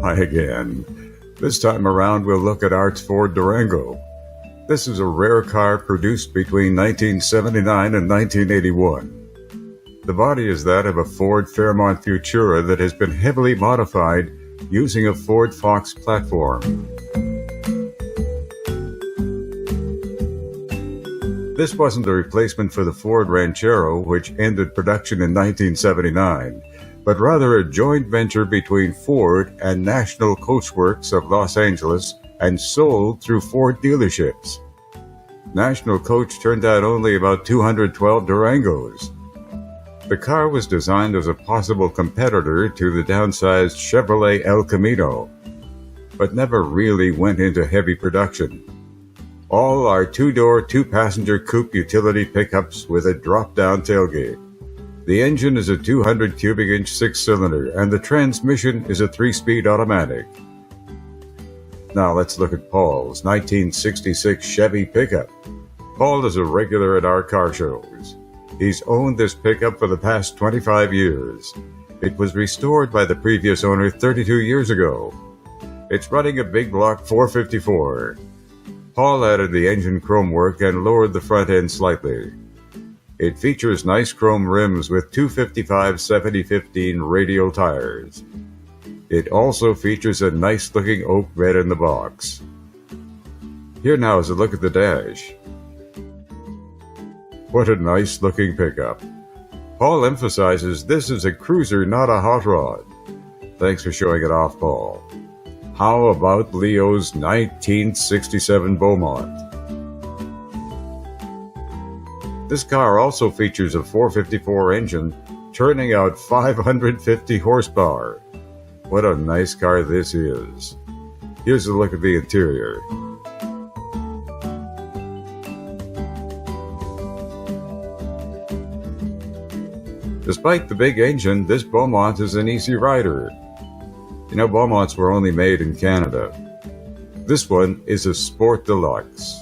Hi again. This time around we'll look at Art's Ford Durango. This is a rare car produced between 1979 and 1981. The body is that of a Ford Fairmont Futura that has been heavily modified using a Ford Fox platform. This wasn't a replacement for the Ford Ranchero, which ended production in 1979, but rather a joint venture between Ford and National Coachworks of Los Angeles and sold through Ford dealerships. National Coach turned out only about 212 Durangos. The car was designed as a possible competitor to the downsized Chevrolet El Camino, but never really went into heavy production. All are two-door, two-passenger coupe utility pickups with a drop-down tailgate. The engine is a 200 cubic inch six-cylinder, and the transmission is a 3-speed automatic. Now let's look at Paul's 1966 Chevy pickup. Paul is a regular at our car shows. He's owned this pickup for the past 25 years. It was restored by the previous owner 32 years ago. It's running a big block 454. Paul added the engine chrome work and lowered the front end slightly. It features nice chrome rims with 255/7015 radial tires. It also features a nice-looking oak bed in the box. Here now is a look at the dash. What a nice-looking pickup. Paul emphasizes this is a cruiser, not a hot rod. Thanks for showing it off, Paul. How about Leo's 1967 Beaumont? This car also features a 454 engine, turning out 550 horsepower. What a nice car this is. Here's a look at the interior. Despite the big engine, this Beaumont is an easy rider. You know, Beaumonts were only made in Canada. This one is a Sport Deluxe.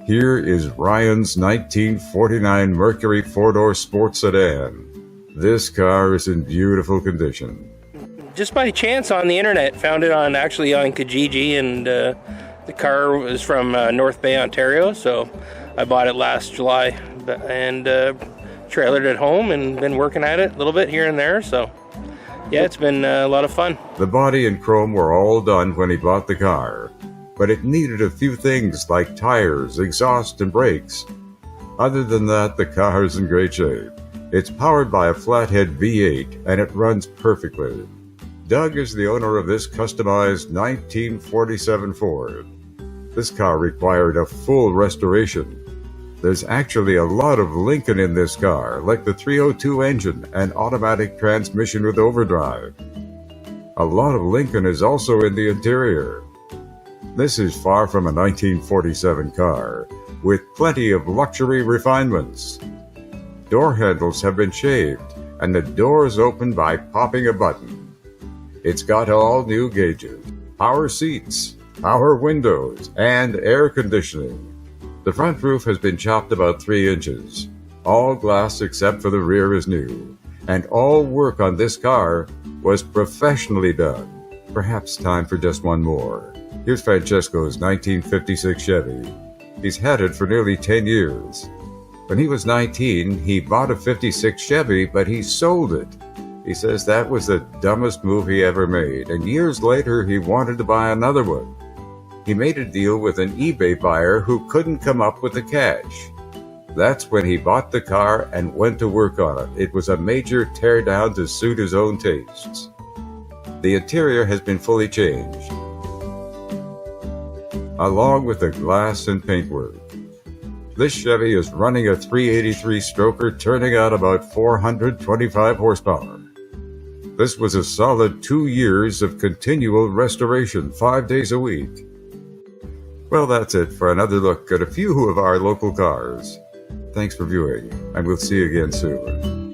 Here is Ryan's 1949 Mercury four-door sports sedan. This car is in beautiful condition. Just by chance on the internet, found it on Kijiji, and the car was from North Bay, Ontario, so I bought it last July and trailered it home and been working at it a little bit here and there, so yeah, it's been a lot of fun. The body and chrome were all done when he bought the car, but it needed a few things like tires, exhaust, and brakes. Other than that, the car is in great shape. It's powered by a flathead V8, and it runs perfectly. Doug is the owner of this customized 1947 Ford. This car required a full restoration. There's actually a lot of Lincoln in this car, like the 302 engine and automatic transmission with overdrive. A lot of Lincoln is also in the interior. This is far from a 1947 car, with plenty of luxury refinements. Door handles have been shaved, and the doors open by popping a button. It's got all new gauges, power seats, power windows, and air conditioning. The front roof has been chopped about 3 inches. All glass except for the rear is new, and all work on this car was professionally done. Perhaps time for just one more. Here's Francesco's 1956 Chevy. He's had it for nearly 10 years. When he was 19, he bought a 56 Chevy, but he sold it. He says that was the dumbest move he ever made, and years later he wanted to buy another one. He made a deal with an eBay buyer who couldn't come up with the cash. That's when he bought the car and went to work on it. It was a major teardown to suit his own tastes. The interior has been fully changed, along with the glass and paintwork. This Chevy is running a 383 stroker, turning out about 425 horsepower. This was a solid 2 years of continual restoration, 5 days a week. Well, that's it for another look at a few of our local cars. Thanks for viewing, and we'll see you again soon.